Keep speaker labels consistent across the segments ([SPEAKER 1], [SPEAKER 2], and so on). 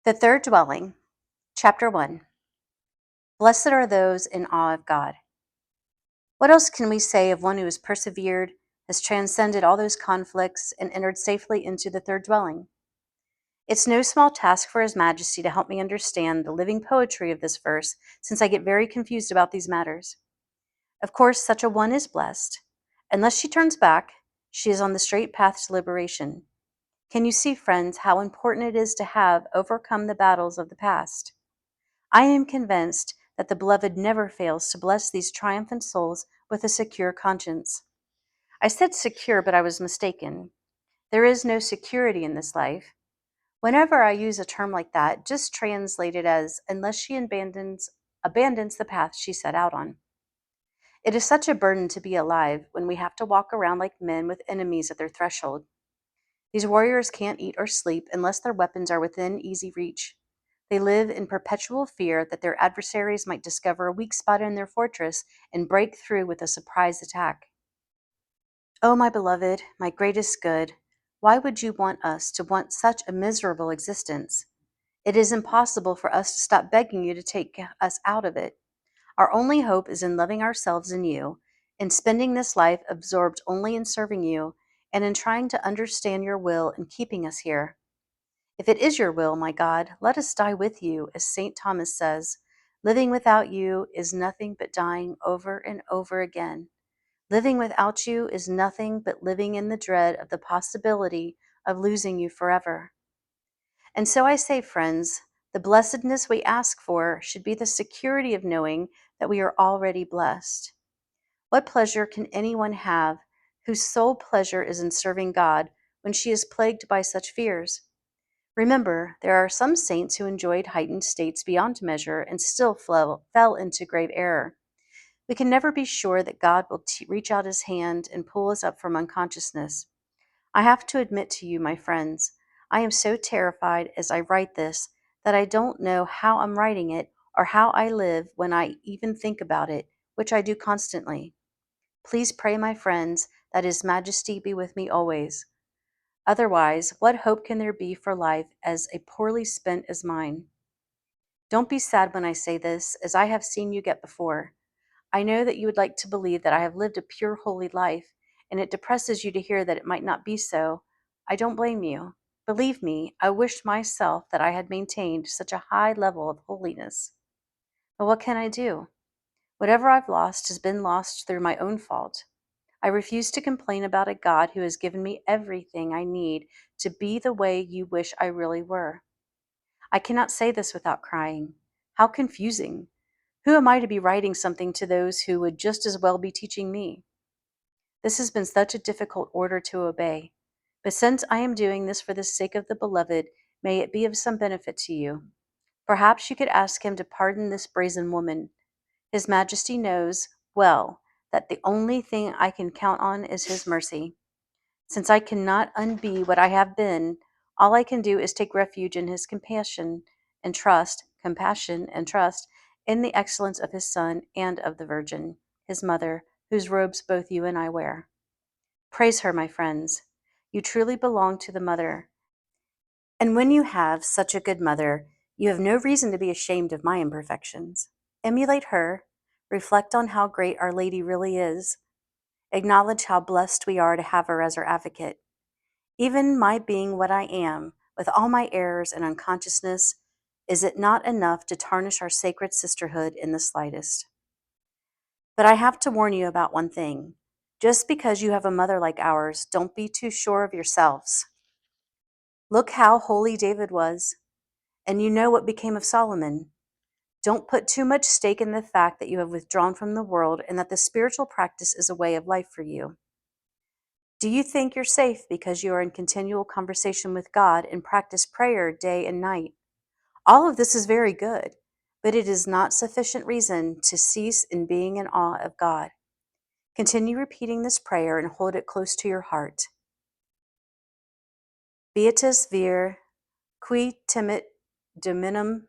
[SPEAKER 1] The third dwelling, Chapter 1. Blessed are those in awe of God. What else can we say of one who has persevered, has transcended all those conflicts, and entered safely into the third dwelling? It's no small task for His Majesty to help me understand the living poetry of this verse, since I get very confused about these matters. Of course, such a one is blessed. Unless she turns back, she is on the straight path to liberation. Can you see, friends, how important it is to have overcome the battles of the past? I am convinced that the Beloved never fails to bless these triumphant souls with a secure conscience. I said secure, but I was mistaken. There is no security in this life. Whenever I use a term like that, just translate it as unless she abandons the path she set out on. It is such a burden to be alive when we have to walk around like men with enemies at their threshold. These warriors can't eat or sleep unless their weapons are within easy reach. They live in perpetual fear that their adversaries might discover a weak spot in their fortress and break through with a surprise attack. Oh, my beloved, my greatest good, why would you want us to want such a miserable existence? It is impossible for us to stop begging you to take us out of it. Our only hope is in loving ourselves in you, in spending this life absorbed only in serving you, and in trying to understand your will in keeping us here. If it is your will, my God, let us die with you, as St. Thomas says. Living without you is nothing but dying over and over again. Living without you is nothing but living in the dread of the possibility of losing you forever. And so I say, friends, the blessedness we ask for should be the security of knowing that we are already blessed. What pleasure can anyone have whose sole pleasure is in serving God when she is plagued by such fears? Remember, there are some saints who enjoyed heightened states beyond measure and still fell into grave error. We can never be sure that God will reach out His hand and pull us up from unconsciousness. I have to admit to you, my friends, I am so terrified as I write this that I don't know how I'm writing it or how I live when I even think about it, which I do constantly. Please pray, my friends, that His Majesty be with me always. Otherwise, what hope can there be for life as poorly spent as mine? Don't be sad when I say this, as I have seen you get before. I know that you would like to believe that I have lived a pure, holy life, and it depresses you to hear that it might not be so. I don't blame you. Believe me, I wished myself that I had maintained such a high level of holiness. But what can I do? Whatever I've lost has been lost through my own fault. I refuse to complain about a God who has given me everything I need to be the way you wish I really were. I cannot say this without crying. How confusing! Who am I to be writing something to those who would just as well be teaching me? This has been such a difficult order to obey. But since I am doing this for the sake of the Beloved, may it be of some benefit to you. Perhaps you could ask him to pardon this brazen woman. His Majesty knows well that the only thing I can count on is his mercy. Since I cannot unbe what I have been, all I can do is take refuge in his compassion and trust in the excellence of his Son and of the Virgin, his mother, whose robes both you and I wear. Praise her, my friends. You truly belong to the Mother. And when you have such a good mother, you have no reason to be ashamed of my imperfections. Emulate her. Reflect on how great Our Lady really is. Acknowledge how blessed we are to have her as our advocate. Even my being what I am, with all my errors and unconsciousness, is it not enough to tarnish our sacred sisterhood in the slightest? But I have to warn you about one thing. Just because you have a mother like ours, don't be too sure of yourselves. Look how holy David was, and you know what became of Solomon. Don't put too much stake in the fact that you have withdrawn from the world and that the spiritual practice is a way of life for you. Do you think you're safe because you are in continual conversation with God and practice prayer day and night? All of this is very good, but it is not sufficient reason to cease in being in awe of God. Continue repeating this prayer and hold it close to your heart. Beatus vir qui timit dominum,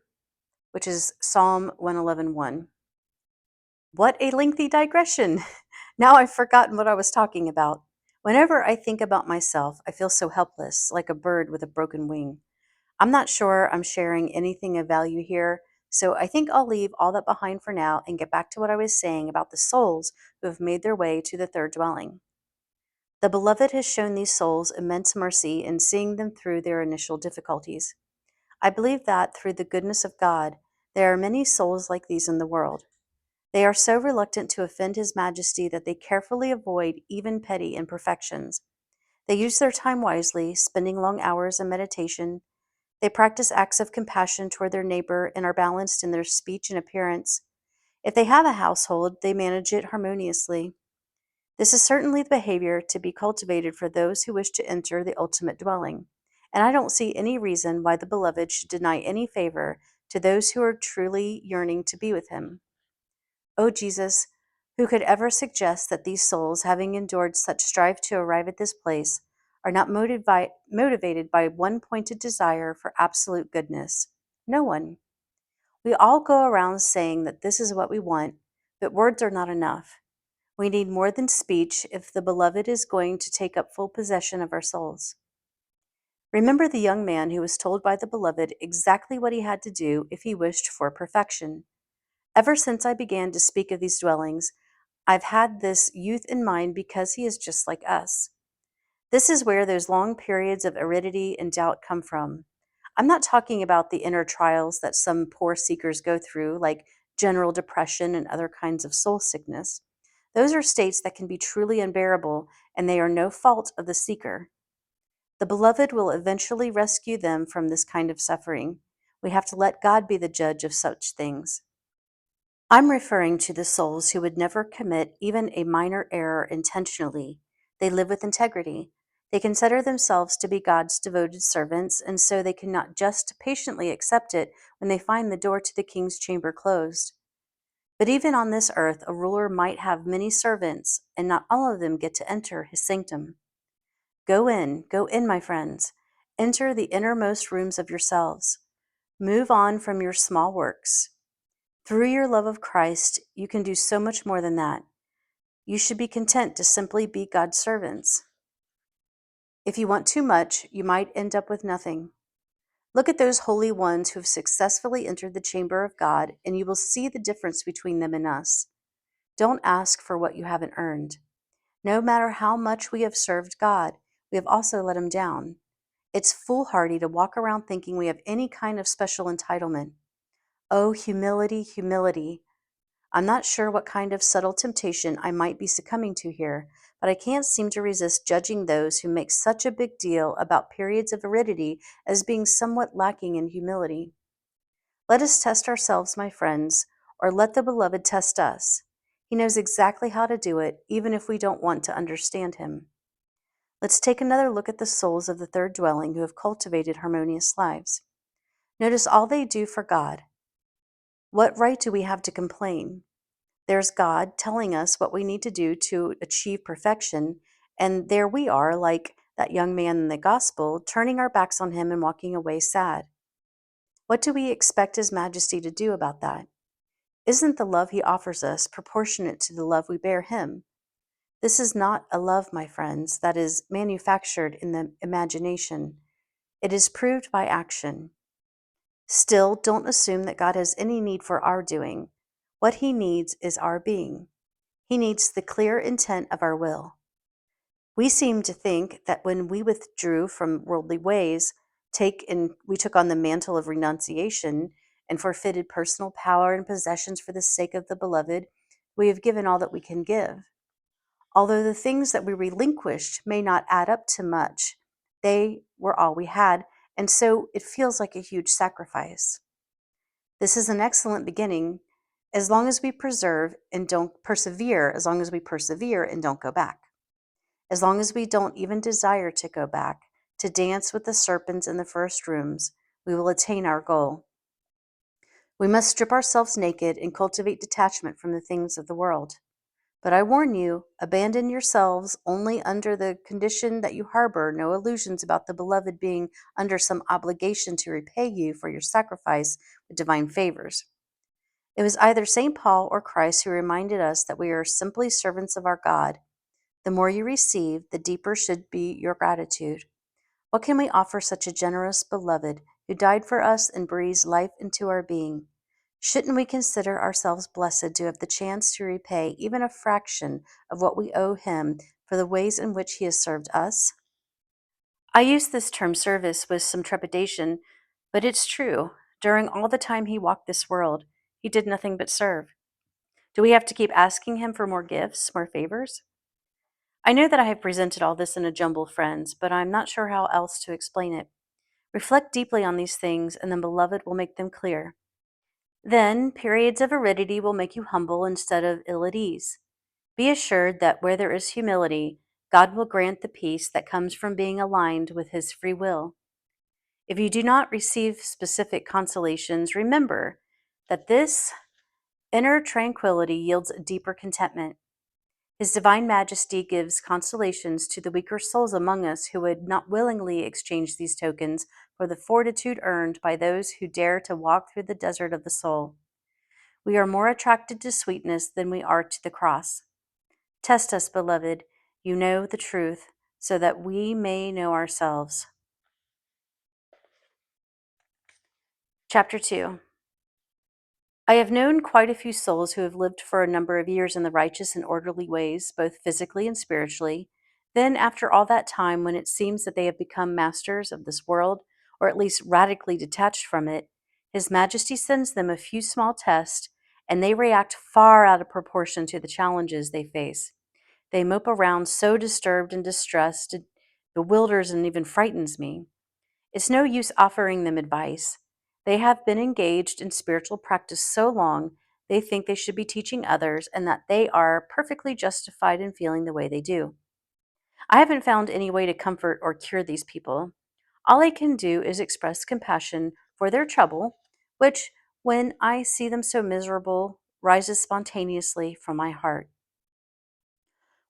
[SPEAKER 1] which is Psalm 111:1. What a lengthy digression! Now I've forgotten what I was talking about. Whenever I think about myself, I feel so helpless, like a bird with a broken wing. I'm not sure I'm sharing anything of value here, so I think I'll leave all that behind for now and get back to what I was saying about the souls who have made their way to the third dwelling. The Beloved has shown these souls immense mercy in seeing them through their initial difficulties. I believe that, through the goodness of God, there are many souls like these in the world. They are so reluctant to offend His Majesty that they carefully avoid even petty imperfections. They use their time wisely, spending long hours in meditation. They practice acts of compassion toward their neighbor and are balanced in their speech and appearance. If they have a household, they manage it harmoniously. This is certainly the behavior to be cultivated for those who wish to enter the ultimate dwelling, and I don't see any reason why the Beloved should deny any favor to those who are truly yearning to be with Him. O Jesus, who could ever suggest that these souls, having endured such strife to arrive at this place, are not motivated by one pointed desire for absolute goodness? No one. We all go around saying that this is what we want, but words are not enough. We need more than speech if the Beloved is going to take up full possession of our souls. Remember the young man who was told by the Beloved exactly what he had to do if he wished for perfection. Ever since I began to speak of these dwellings, I've had this youth in mind because he is just like us. This is where those long periods of aridity and doubt come from. I'm not talking about the inner trials that some poor seekers go through, like general depression and other kinds of soul sickness. Those are states that can be truly unbearable, and they are no fault of the seeker. The Beloved will eventually rescue them from this kind of suffering. We have to let God be the judge of such things. I'm referring to the souls who would never commit even a minor error intentionally. They live with integrity. They consider themselves to be God's devoted servants, and so they cannot just patiently accept it when they find the door to the king's chamber closed. But even on this earth, a ruler might have many servants, and not all of them get to enter his sanctum. Go in, my friends. Enter the innermost rooms of yourselves. Move on from your small works. Through your love of Christ, you can do so much more than that. You should be content to simply be God's servants. If you want too much, you might end up with nothing. Look at those holy ones who have successfully entered the chamber of God, and you will see the difference between them and us. Don't ask for what you haven't earned. No matter how much we have served God, we have also let Him down. It's foolhardy to walk around thinking we have any kind of special entitlement. Oh, humility, humility. I'm not sure what kind of subtle temptation I might be succumbing to here, but I can't seem to resist judging those who make such a big deal about periods of aridity as being somewhat lacking in humility. Let us test ourselves, my friends, or let the Beloved test us. He knows exactly how to do it, even if we don't want to understand Him. Let's take another look at the souls of the third dwelling who have cultivated harmonious lives. Notice all they do for God. What right do we have to complain? There's God telling us what we need to do to achieve perfection, and there we are, like that young man in the gospel, turning our backs on Him and walking away sad. What do we expect His Majesty to do about that? Isn't the love He offers us proportionate to the love we bear Him? This is not a love, my friends, that is manufactured in the imagination. It is proved by action. Still, don't assume that God has any need for our doing. What He needs is our being. He needs the clear intent of our will. We seem to think that when we withdrew from worldly ways, we took on the mantle of renunciation and forfeited personal power and possessions for the sake of the Beloved, we have given all that we can give. Although the things that we relinquished may not add up to much, they were all we had, and so it feels like a huge sacrifice. This is an excellent beginning as long as we persevere and don't go back. As long as we don't even desire to go back, to dance with the serpents in the first rooms, we will attain our goal. We must strip ourselves naked and cultivate detachment from the things of the world. But I warn you, abandon yourselves only under the condition that you harbor no illusions about the Beloved being under some obligation to repay you for your sacrifice with divine favors. It was either St. Paul or Christ who reminded us that we are simply servants of our God. The more you receive, the deeper should be your gratitude. What can we offer such a generous Beloved who died for us and breathes life into our being. Shouldn't we consider ourselves blessed to have the chance to repay even a fraction of what we owe him for the ways in which he has served us? I use this term service with some trepidation, but it's true. During all the time he walked this world, he did nothing but serve. Do we have to keep asking him for more gifts, more favors? I know that I have presented all this in a jumble, friends, but I'm not sure how else to explain it. Reflect deeply on these things, and the beloved will make them clear. Then, periods of aridity will make you humble instead of ill at ease. Be assured that where there is humility, God will grant the peace that comes from being aligned with his free will. If you do not receive specific consolations, remember that this inner tranquility yields a deeper contentment. His divine majesty gives consolations to the weaker souls among us who would not willingly exchange these tokens for the fortitude earned by those who dare to walk through the desert of the soul. We are more attracted to sweetness than we are to the cross. Test us, beloved. You know the truth, so that we may know ourselves. Chapter 2. I have known quite a few souls who have lived for a number of years in the righteous and orderly ways, both physically and spiritually. Then, after all that time, when it seems that they have become masters of this world, or at least radically detached from it, His Majesty sends them a few small tests, and they react far out of proportion to the challenges they face. They mope around so disturbed and distressed, it bewilders and even frightens me. It's no use offering them advice. They have been engaged in spiritual practice so long, they think they should be teaching others and that they are perfectly justified in feeling the way they do. I haven't found any way to comfort or cure these people. All I can do is express compassion for their trouble, which, when I see them so miserable, rises spontaneously from my heart.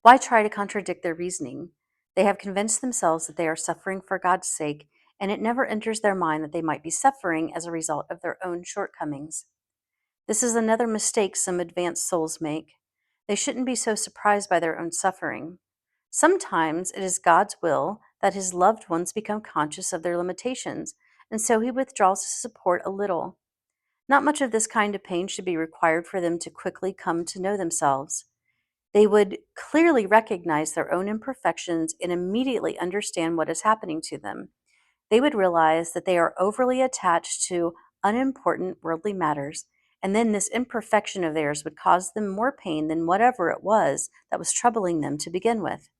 [SPEAKER 1] Why try to contradict their reasoning? They have convinced themselves that they are suffering for God's sake, and it never enters their mind that they might be suffering as a result of their own shortcomings. This is another mistake some advanced souls make. They shouldn't be so surprised by their own suffering. Sometimes it is God's will that his loved ones become conscious of their limitations, and so he withdraws his support a little. Not much of this kind of pain should be required for them to quickly come to know themselves. They would clearly recognize their own imperfections and immediately understand what is happening to them. They would realize that they are overly attached to unimportant worldly matters, and then this imperfection of theirs would cause them more pain than whatever it was that was troubling them to begin with.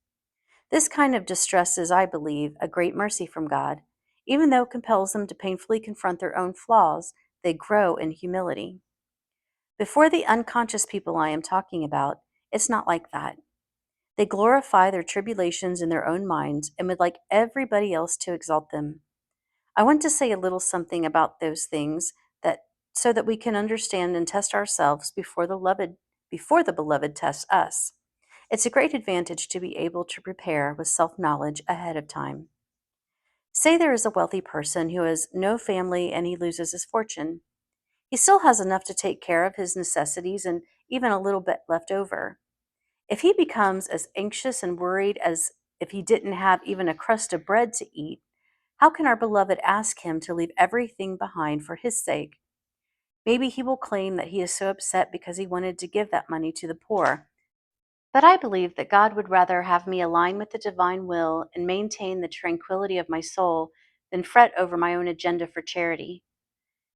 [SPEAKER 1] This kind of distress is, I believe, a great mercy from God. Even though it compels them to painfully confront their own flaws, they grow in humility. Before the unconscious people I am talking about, it's not like that. They glorify their tribulations in their own minds and would like everybody else to exalt them. I want to say a little something about those things that so that we can understand and test ourselves before the beloved tests us. It's a great advantage to be able to prepare with self-knowledge ahead of time. Say there is a wealthy person who has no family and he loses his fortune. He still has enough to take care of his necessities and even a little bit left over. If he becomes as anxious and worried as if he didn't have even a crust of bread to eat, how can our beloved ask him to leave everything behind for his sake? Maybe he will claim that he is so upset because he wanted to give that money to the poor. But I believe that God would rather have me align with the divine will and maintain the tranquility of my soul than fret over my own agenda for charity.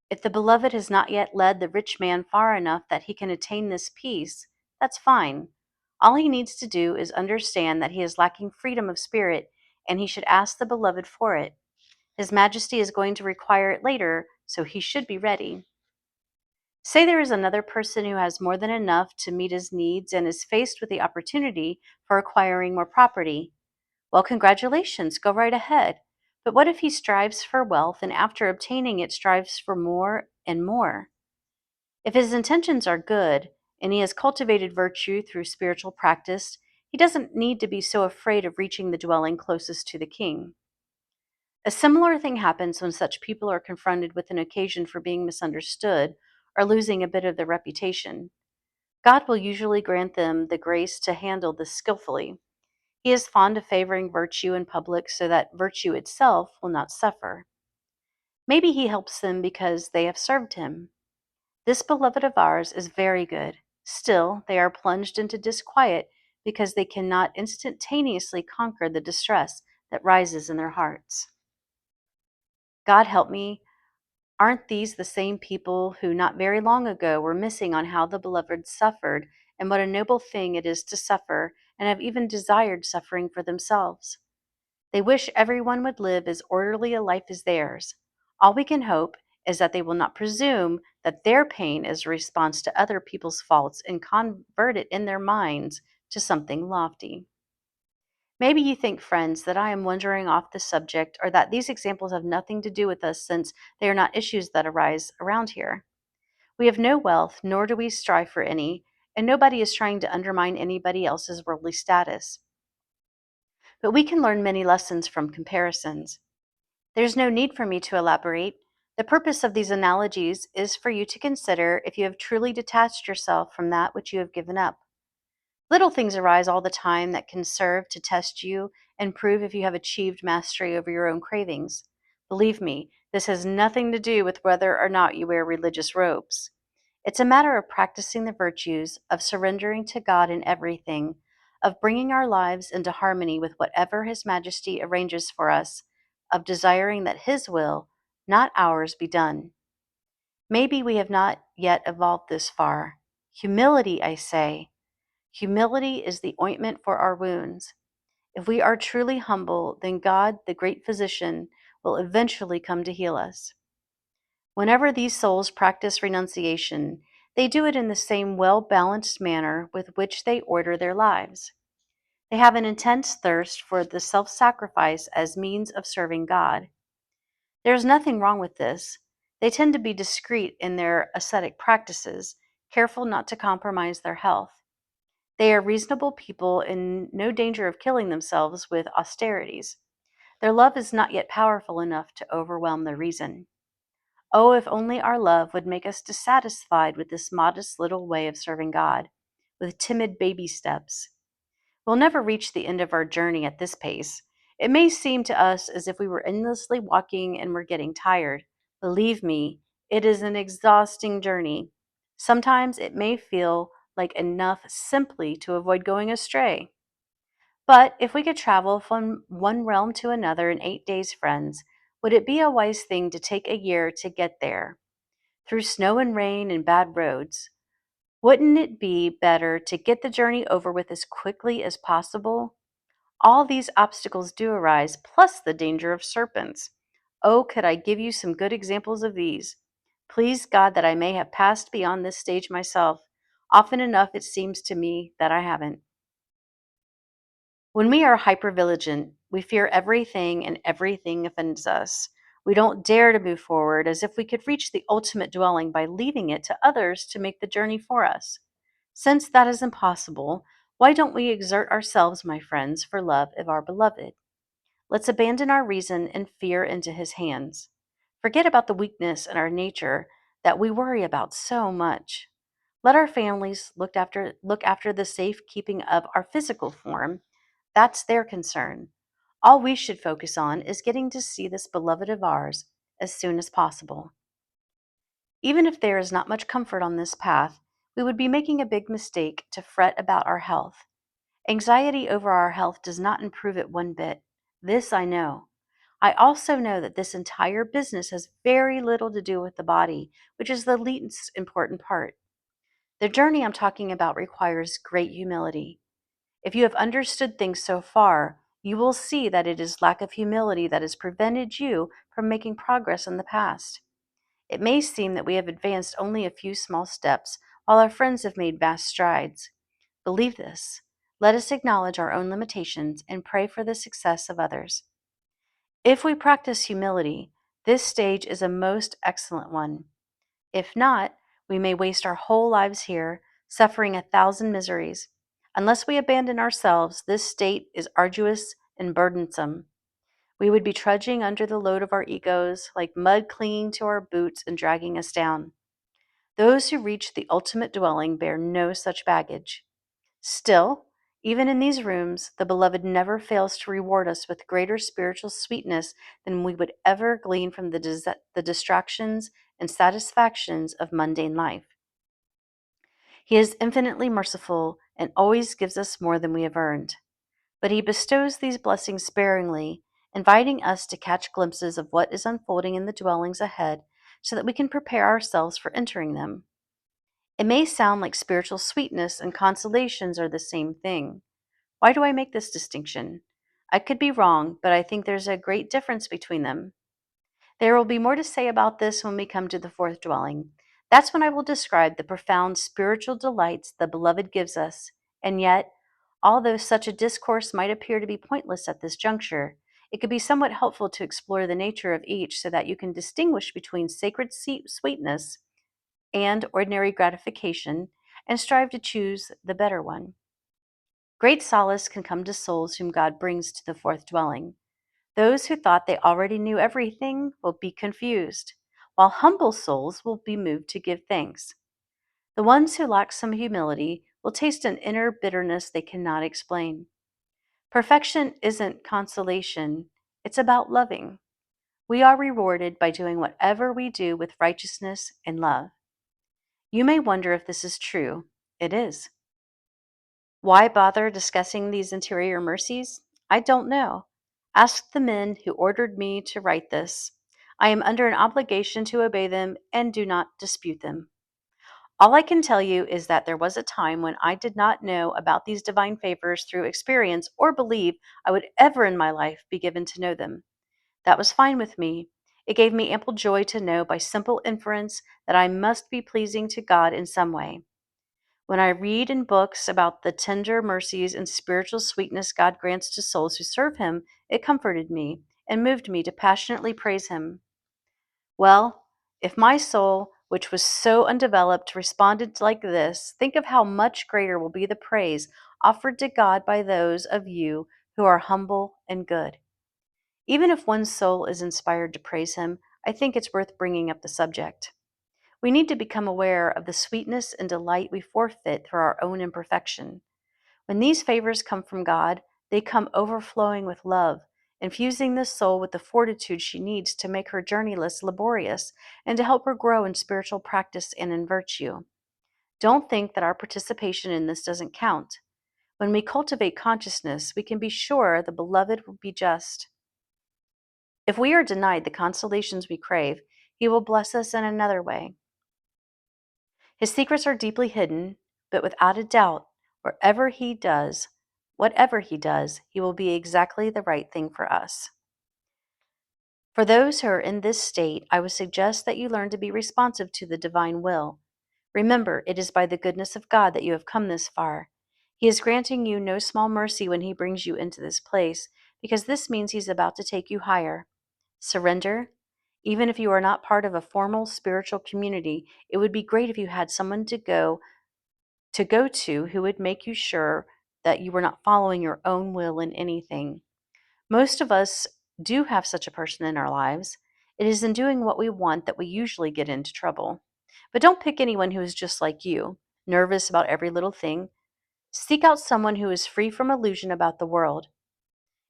[SPEAKER 1] If the beloved has not yet led the rich man far enough that he can attain this peace, that's fine. All he needs to do is understand that he is lacking freedom of spirit, and he should ask the beloved for it. His Majesty is going to require it later, so he should be ready. Say there is another person who has more than enough to meet his needs and is faced with the opportunity for acquiring more property. Well, congratulations, go right ahead. But what if he strives for wealth and after obtaining it strives for more and more? If his intentions are good and he has cultivated virtue through spiritual practice, he doesn't need to be so afraid of reaching the dwelling closest to the king. A similar thing happens when such people are confronted with an occasion for being misunderstood or losing a bit of their reputation. God will usually grant them the grace to handle this skillfully. He is fond of favoring virtue in public so that virtue itself will not suffer. Maybe he helps them because they have served him. This beloved of ours is very good. Still, they are plunged into disquiet because they cannot instantaneously conquer the distress that rises in their hearts. God help me, aren't these the same people who not very long ago were missing on how the beloved suffered and what a noble thing it is to suffer, and have even desired suffering for themselves? They wish everyone would live as orderly a life as theirs. All we can hope is that they will not presume that their pain is a response to other people's faults and convert it in their minds to something lofty. Maybe you think, friends, that I am wandering off the subject or that these examples have nothing to do with us since they are not issues that arise around here. We have no wealth, nor do we strive for any, and nobody is trying to undermine anybody else's worldly status. But we can learn many lessons from comparisons. There's no need for me to elaborate. The purpose of these analogies is for you to consider if you have truly detached yourself from that which you have given up. Little things arise all the time that can serve to test you and prove if you have achieved mastery over your own cravings. Believe me, this has nothing to do with whether or not you wear religious robes. It's a matter of practicing the virtues, of surrendering to God in everything, of bringing our lives into harmony with whatever His Majesty arranges for us, of desiring that His will, not ours, be done. Maybe we have not yet evolved this far. Humility, I say. Humility is the ointment for our wounds. If we are truly humble, then God, the great physician, will eventually come to heal us. Whenever these souls practice renunciation, they do it in the same well-balanced manner with which they order their lives. They have an intense thirst for the self-sacrifice as means of serving God. There is nothing wrong with this. They tend to be discreet in their ascetic practices, careful not to compromise their health. They are reasonable people in no danger of killing themselves with austerities. Their love is not yet powerful enough to overwhelm their reason. Oh, if only our love would make us dissatisfied with this modest little way of serving God, with timid baby steps. We'll never reach the end of our journey at this pace. It may seem to us as if we were endlessly walking and were getting tired. Believe me, it is an exhausting journey. Sometimes it may feel like enough simply to avoid going astray. But if we could travel from one realm to another in 8 days, friends, would it be a wise thing to take a year to get there, through snow and rain and bad roads? Wouldn't it be better to get the journey over with as quickly as possible? All these obstacles do arise, plus the danger of serpents. Oh, could I give you some good examples of these? Please God that I may have passed beyond this stage myself. Often enough it seems to me that I haven't. When we are hypervigilant, we fear everything and everything offends us. We don't dare to move forward as if we could reach the ultimate dwelling by leaving it to others to make the journey for us. Since that is impossible, why don't we exert ourselves, my friends, for love of our beloved? Let's abandon our reason and fear into his hands. Forget about the weakness in our nature that we worry about so much. Let our families look after the safekeeping of our physical form. That's their concern. All we should focus on is getting to see this beloved of ours as soon as possible. Even if there is not much comfort on this path, we would be making a big mistake to fret about our health. Anxiety over our health does not improve it one bit. This I know. I also know that this entire business has very little to do with the body, which is the least important part. The journey I'm talking about requires great humility. If you have understood things so far, you will see that it is lack of humility that has prevented you from making progress in the past. It may seem that we have advanced only a few small steps, while our friends have made vast strides. Believe this. Let us acknowledge our own limitations and pray for the success of others. If we practice humility, this stage is a most excellent one. If not, we may waste our whole lives here, suffering 1,000 miseries. Unless we abandon ourselves, this state is arduous and burdensome. We would be trudging under the load of our egos, like mud clinging to our boots and dragging us down. Those who reach the ultimate dwelling bear no such baggage. Still, Even in these rooms, the Beloved never fails to reward us with greater spiritual sweetness than we would ever glean from the distractions and satisfactions of mundane life. He is infinitely merciful and always gives us more than we have earned. But He bestows these blessings sparingly, inviting us to catch glimpses of what is unfolding in the dwellings ahead so that we can prepare ourselves for entering them. It may sound like spiritual sweetness and consolations are the same thing. Why do I make this distinction? I could be wrong, but I think there's a great difference between them. There will be more to say about this when we come to the fourth dwelling. That's when I will describe the profound spiritual delights the Beloved gives us. And yet, although such a discourse might appear to be pointless at this juncture, it could be somewhat helpful to explore the nature of each so that you can distinguish between sacred sweetness and ordinary gratification and strive to choose the better one. Great solace can come to souls whom God brings to the fourth dwelling. Those who thought they already knew everything will be confused, while humble souls will be moved to give thanks. The ones who lack some humility will taste an inner bitterness they cannot explain. Perfection isn't consolation, it's about loving. We are rewarded by doing whatever we do with righteousness and love. You may wonder if this is true. It is. Why bother discussing these interior mercies? I don't know. Ask the men who ordered me to write this. I am under an obligation to obey them and do not dispute them. All I can tell you is that there was a time when I did not know about these divine favors through experience or believe I would ever in my life be given to know them. That was fine with me. It gave me ample joy to know by simple inference that I must be pleasing to God in some way. When I read in books about the tender mercies and spiritual sweetness God grants to souls who serve Him, it comforted me and moved me to passionately praise Him. Well, if my soul, which was so undeveloped, responded like this, think of how much greater will be the praise offered to God by those of you who are humble and good. Even if one's soul is inspired to praise Him, I think it's worth bringing up the subject. We need to become aware of the sweetness and delight we forfeit through our own imperfection. When these favors come from God, they come overflowing with love, infusing the soul with the fortitude she needs to make her journey less laborious and to help her grow in spiritual practice and in virtue. Don't think that our participation in this doesn't count. When we cultivate consciousness, we can be sure the Beloved will be just. If we are denied the consolations we crave, He will bless us in another way. His secrets are deeply hidden, but without a doubt, whatever he does, he will be exactly the right thing for us. For those who are in this state, I would suggest that you learn to be responsive to the divine will. Remember, it is by the goodness of God that you have come this far. He is granting you no small mercy when He brings you into this place, because this means He's about to take you higher. Surrender. Even if you are not part of a formal spiritual community, it would be great if you had someone to go to who would make you sure that you were not following your own will in anything. Most of us do have such a person in our lives. It is in doing what we want that we usually get into trouble. But don't pick anyone who is just like you, nervous about every little thing. Seek out someone who is free from illusion about the world.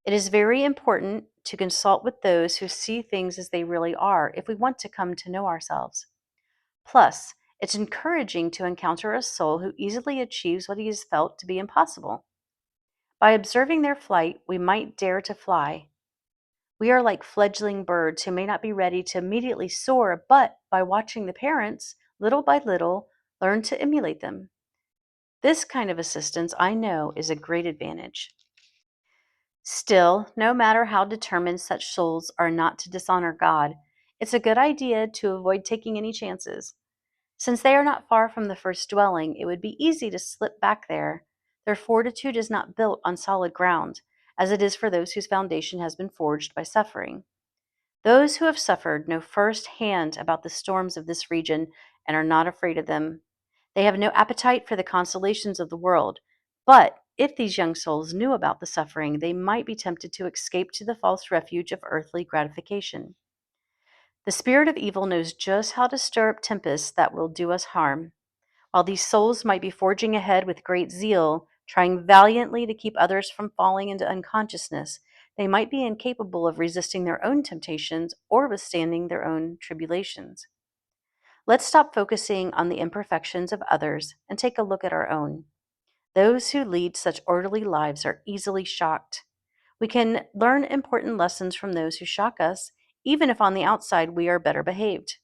[SPEAKER 1] It is very important to consult with those who see things as they really are if we want to come to know ourselves. Plus, it's encouraging to encounter a soul who easily achieves what he has felt to be impossible. By observing their flight, we might dare to fly. We are like fledgling birds who may not be ready to immediately soar, but by watching the parents, little by little, learn to emulate them. This kind of assistance, I know, is a great advantage. Still, no matter how determined such souls are not to dishonor God, it's a good idea to avoid taking any chances. Since they are not far from the first dwelling, it would be easy to slip back there. Their fortitude is not built on solid ground, as it is for those whose foundation has been forged by suffering. Those who have suffered know firsthand about the storms of this region and are not afraid of them. They have no appetite for the consolations of the world, but if these young souls knew about the suffering, they might be tempted to escape to the false refuge of earthly gratification. The spirit of evil knows just how to stir up tempests that will do us harm. While these souls might be forging ahead with great zeal, Trying valiantly to keep others from falling into unconsciousness, they might be incapable of resisting their own temptations or withstanding their own tribulations. Let's stop focusing on the imperfections of others and take a look at our own. Those who lead such orderly lives are easily shocked. We can learn important lessons from those who shock us, even if on the outside we are better behaved.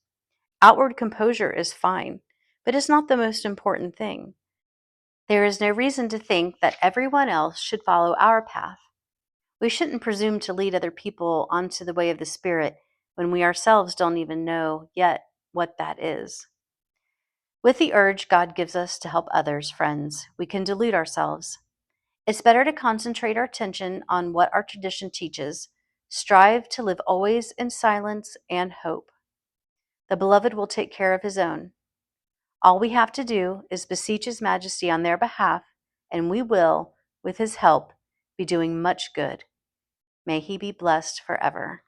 [SPEAKER 1] Outward composure is fine, but it's not the most important thing. There is no reason to think that everyone else should follow our path. We shouldn't presume to lead other people onto the way of the Spirit when we ourselves don't even know yet what that is. With the urge God gives us to help others, friends, we can delude ourselves. It's better to concentrate our attention on what our tradition teaches, strive to live always in silence and hope. The Beloved will take care of his own. All we have to do is beseech His Majesty on their behalf, and we will, with His help, be doing much good. May He be blessed forever.